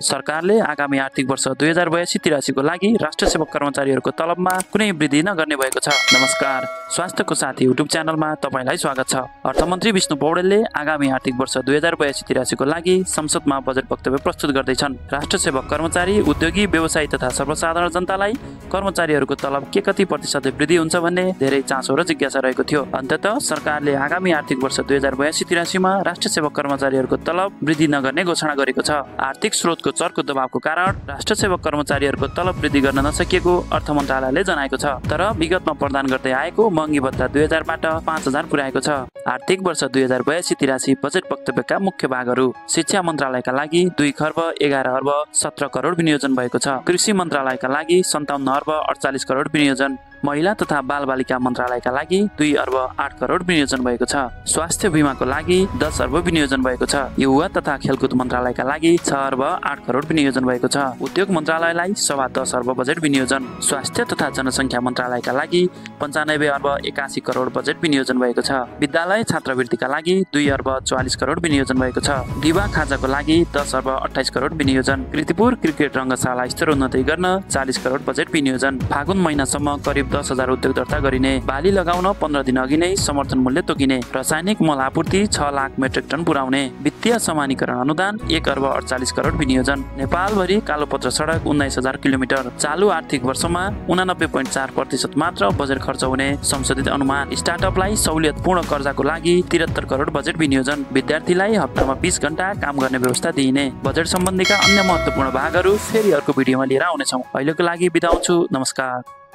सरकारले आगामी आर्थिक वर्ष 2082-83 को लागि राष्ट्र सेवक कर्मचारीहरूको तलबमा कुनै वृद्धि नगर्ने भएको छ। नमस्कार, स्वास्थ्यको साथी युट्युब च्यानलमा तपाईलाई स्वागत छ। अर्थमन्त्री विष्णु पौडेलले आगामी आर्थिक वर्ष 2082-83 को लागि संसदमा बजेट वक्तव्य प्रस्तुत गर्दैछन्। राष्ट्र सेवक कर्मचारी, उद्योगी, व्यवसायी तथा सर्वसाधारण जनतालाई कर्मचारीहरूको तलब के कति प्रतिशतले वृद्धि हुन्छ भन्ने धेरै चासो र जिज्ञासा रहेको थियो। अन्ततः सरकारले आगामी आर्थिक वर्ष 2082-83 मा राष्ट्र सेवक कर्मचारीहरूको तलब वृद्धि नगर्ने घोषणा गरेको छ। आर्थिक स्रोतको चर्को दबावको कारण राष्ट्र सेवक कर्मचारीहरूको तलब वृद्धि गर्न नसकिएको अर्थ मन्त्रालयले जनाएको छ। तर विगतमा प्रदान गर्दै आएको महँगी भत्ता 2000 बाट 5000 पुर्याएको छ। आर्थिक वर्ष 2082-83 बजेट वक्तव्यका मुख्य भागहरू: शिक्षा मन्त्रालयका लागि 2 खर्ब 11 अर्ब 17 करोड विनियोजन भएको छ। कृषि मन्त्रालयका लागि 57 अर्ब 48 करोड विनियोजन, महिला तथा बालबालिका मन्त्रालयका लागि 2 अर्ब 8 करोड विनियोजन भएको छ। स्वास्थ्य बीमाको लागि 10 अर्ब विनियोजन भएको छ। युवा तथा खेलकुद मन्त्रालयका लागि 6 अर्ब 8 करोड विनियोजन भएको छ। उद्योग मन्त्रालयलाई 10.25 अर्ब बजेट विनियोजन, स्वास्थ्य तथा जनसङ्ख्या मन्त्रालयका लागि 95 अर्ब 81 करोड बजेट विनियोजन भएको छ। विद्यालय छात्रवृत्तिका लागि 2 अर्ब 44 करोड विनियोजन भएको छ। दिवा खाजाको लागि 10 अर्ब 28 करोड विनियोजन, कृतिपुर क्रिकेट रङ्गशाला स्तर उन्नति गर्न 40 करोड बजेट विनियोजन, फागुन महिनासम्म करिब 10,000 उद्योग दर्ता गरिने, बाली लगाउन 15 दिन अघि नै समर्थन मूल्य तोकिने, रासायनिक मल आपूर्ति 6 लाख मेट्रिक टन पुर्याउने, वित्तीय समानीकरण अनुदान 1 अर्ब 48 करोड विनियोजन, नेपालभरि कालोपत्र सडक 19,000 किलोमिटर, चालु आर्थिक वर्षमा 89.4% मात्र बजेट खर्च हुने संशोधित अनुमान, स्टार्टअपलाई सहुलियतपूर्ण कर्जाको लागि 73 करोड बजेट विनियोजन, विद्यार्थीलाई हप्तामा 20 घण्टा काम गर्ने व्यवस्था दिइने। बजेट सम्बन्धीका अन्य महत्त्वपूर्ण भागहरू फेरि अर्को भिडियोमा लिएर आउनेछौँ। अहिलेको लागि बिदा हुन्छु। नमस्कार।